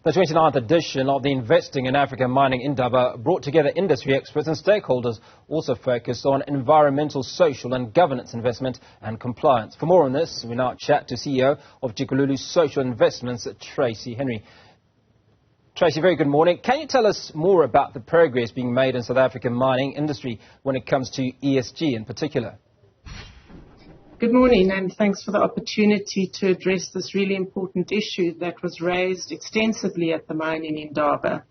The 29th edition of the Investing in Africa Mining Indaba brought together industry experts and stakeholders, also focused on environmental, social and governance investment and compliance. For more on this, we now chat to CEO of Tshikululu Social Investments, Tracey Henry. Tracey, very good morning. Can you tell us more about the progress being made in South African mining industry when it comes to ESG in particular? Good morning, and thanks for the opportunity to address this really important issue that was raised extensively at the Mining Indaba.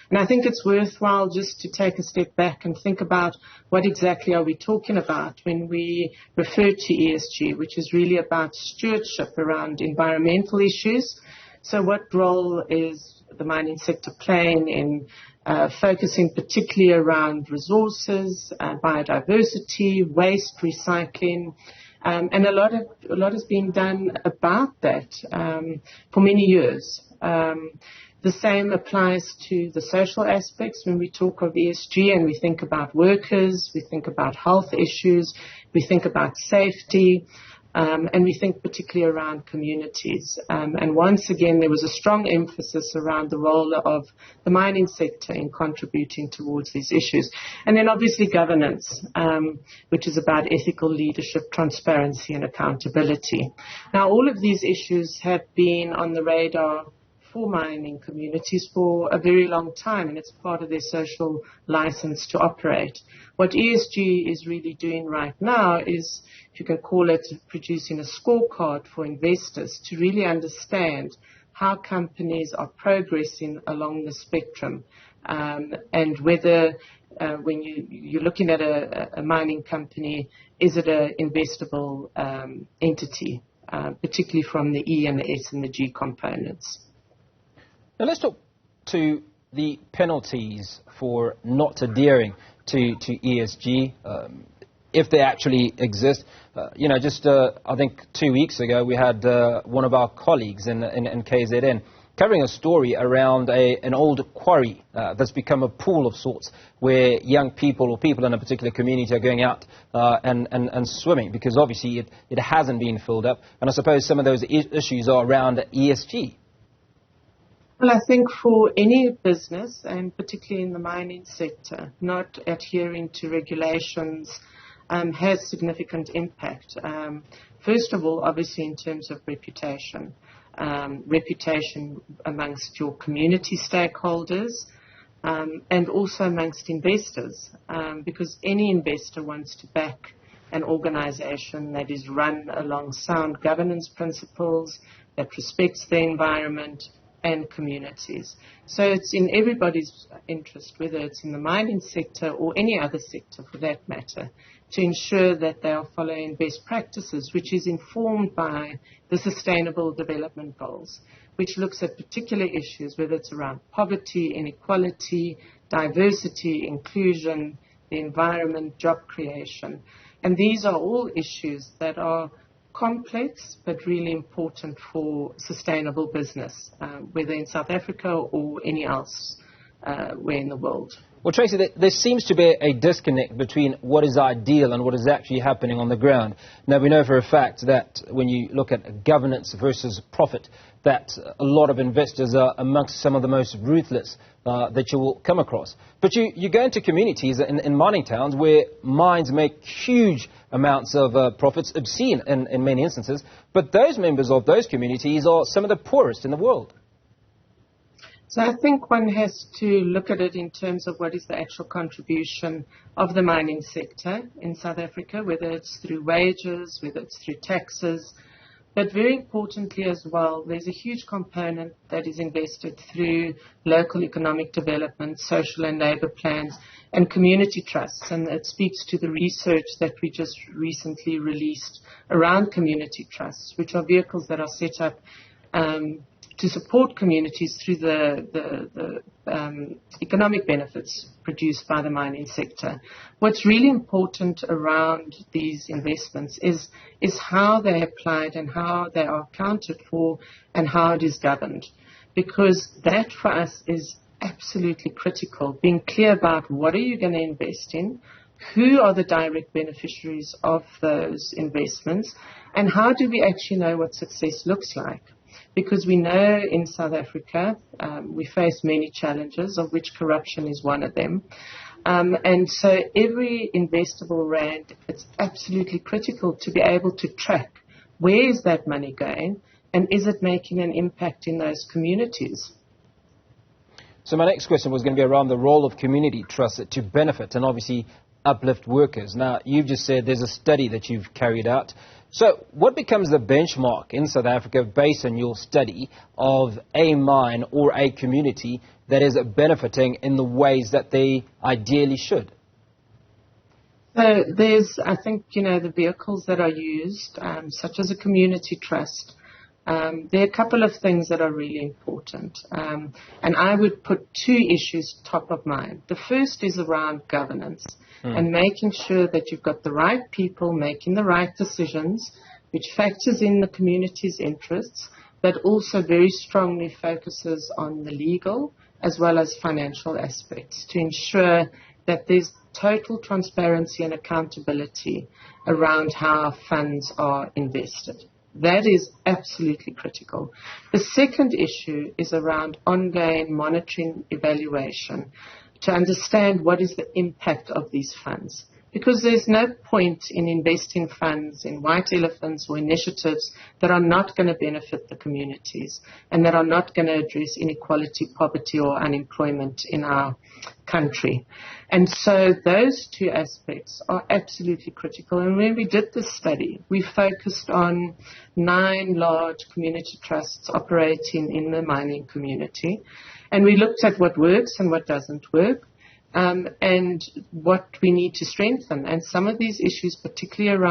And I think it's worthwhile just to take a step back and think about what exactly are we talking about when we refer to ESG, which is really about stewardship around environmental issues. So what role is the mining sector playing in focusing particularly around resources, biodiversity, waste, recycling, and a lot has been done about that for many years. The same applies to the social aspects when we talk of ESG and we think about workers, we think about health issues, we think about safety, and we think particularly around communities. And once again, there was a strong emphasis around the role of the mining sector in contributing towards these issues. And then obviously governance, which is about ethical leadership, transparency and accountability. Now, all of these issues have been on the radar for mining communities for a very long time, and it's part of their social license to operate. What ESG is really doing right now is, if you can call it, producing a scorecard for investors to really understand how companies are progressing along the spectrum, and whether when you're looking at a mining company, is it an investable entity, particularly from the E and the S and the G components. Now let's talk to the penalties for not adhering to ESG, if they actually exist. I think 2 weeks ago we had one of our colleagues in KZN covering a story around an old quarry that's become a pool of sorts, where young people or people in a particular community are going out and swimming because obviously it hasn't been filled up. And I suppose some of those issues are around ESG. Well, I think for any business, and particularly in the mining sector, not adhering to regulations has significant impact. First of all, obviously in terms of reputation. Reputation amongst your community stakeholders and also amongst investors, because any investor wants to back an organization that is run along sound governance principles, that respects the environment and communities. So it's in everybody's interest, whether it's in the mining sector or any other sector for that matter, to ensure that they are following best practices, which is informed by the Sustainable Development Goals, which looks at particular issues, whether it's around poverty, inequality, diversity, inclusion, the environment, job creation. And these are all issues that are complex but really important for sustainable business, whether in South Africa or any else where in the world. Well, Tracey, there seems to be a disconnect between what is ideal and what is actually happening on the ground. Now, we know for a fact that when you look at governance versus profit, that a lot of investors are amongst some of the most ruthless that you will come across. But you go into communities in mining towns where mines make huge amounts of profits, obscene in many instances, but those members of those communities are some of the poorest in the world. So I think one has to look at it in terms of what is the actual contribution of the mining sector in South Africa, whether it's through wages, whether it's through taxes. But very importantly as well, there's a huge component that is invested through local economic development, social and labour plans, and community trusts. And it speaks to the research that we just recently released around community trusts, which are vehicles that are set up to support communities through the economic benefits produced by the mining sector. What's really important around these investments is how they're applied and how they are accounted for and how it is governed. Because that for us is absolutely critical, being clear about what are you going to invest in, who are the direct beneficiaries of those investments, and how do we actually know what success looks like. because we know in South Africa we face many challenges, of which corruption is one of them. And so every investable rand, it's absolutely critical to be able to track where is that money going and is it making an impact in those communities. So my next question was going to be around the role of community trusts to benefit and obviously uplift workers. Now, you've just said there's a study that you've carried out. So what becomes the benchmark in South Africa based on your study of a mine or a community that is benefiting in the ways that they ideally should? So there's, I think, the vehicles that are used, such as a community trust. There are a couple of things that are really important. And I would put two issues top of mind. The first is around governance and making sure that you've got the right people making the right decisions, which factors in the community's interests, but also very strongly focuses on the legal as well as financial aspects to ensure that there's total transparency and accountability around how funds are invested. That is absolutely critical. The second issue is around ongoing monitoring evaluation to understand what is the impact of these funds. Because there's no point in investing funds in white elephants or initiatives that are not going to benefit the communities and that are not going to address inequality, poverty or unemployment in our country. And so those two aspects are absolutely critical. And when we did this study, we focused on 9 large community trusts operating in the mining community. And we looked at what works and what doesn't work. And what we need to strengthen. And some of these issues, particularly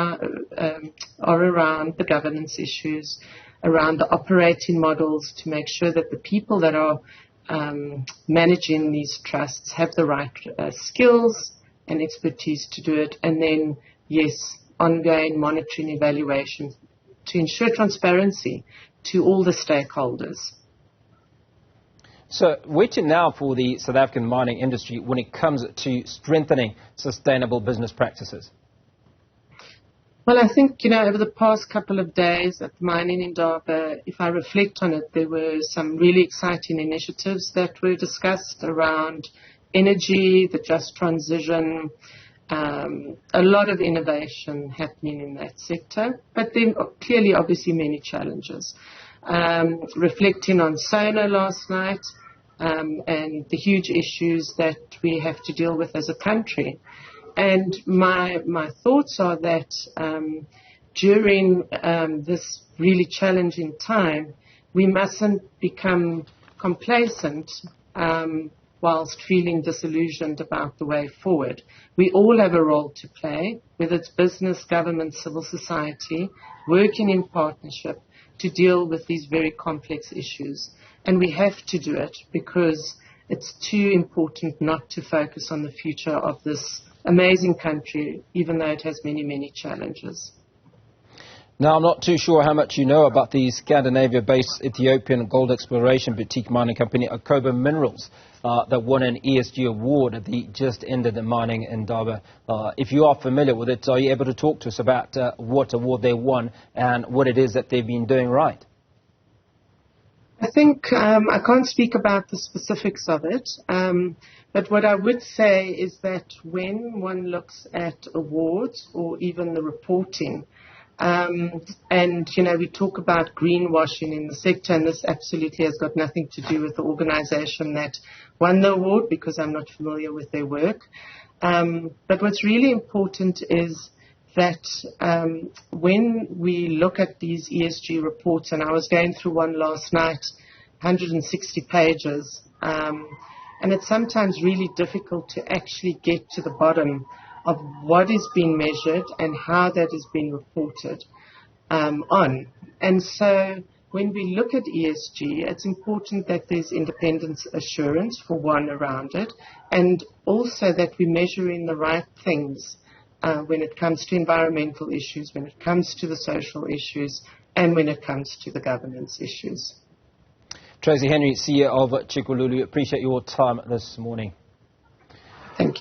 are around the governance issues, around the operating models to make sure that the people that are managing these trusts have the right skills and expertise to do it. And then, yes, ongoing monitoring evaluation to ensure transparency to all the stakeholders. So where to now for the South African mining industry when it comes to strengthening sustainable business practices? Well, I think, over the past couple of days at the Mining Indaba, if I reflect on it, there were some really exciting initiatives that were discussed around energy, the just transition, a lot of innovation happening in that sector, but then clearly, obviously, many challenges. Reflecting on sonar last night, and the huge issues that we have to deal with as a country. And my thoughts are that during this really challenging time, we mustn't become complacent whilst feeling disillusioned about the way forward. We all have a role to play, whether it's business, government, civil society, working in partnership to deal with these very complex issues. And we have to do it because it's too important not to focus on the future of this amazing country, even though it has many, many challenges. Now, I'm not too sure how much you know about the Scandinavia-based Ethiopian gold exploration boutique mining company, Akoba Minerals, that won an ESG award at the just ended Mining Indaba. If you are familiar with it, are you able to talk to us about what award they won and what it is that they've been doing right? I think I can't speak about the specifics of it, but what I would say is that when one looks at awards or even the reporting, and, we talk about greenwashing in the sector, and this absolutely has got nothing to do with the organization that won the award because I'm not familiar with their work. But what's really important is that when we look at these ESG reports, and I was going through one last night, 160 pages, and it's sometimes really difficult to actually get to the bottom of what is being measured and how that is being reported on. And so when we look at ESG, it's important that there's independence assurance, for one, around it, and also that we're measuring the right things when it comes to environmental issues, when it comes to the social issues, and when it comes to the governance issues. Tracey Henry, CEO of Tshikululu, appreciate your time this morning.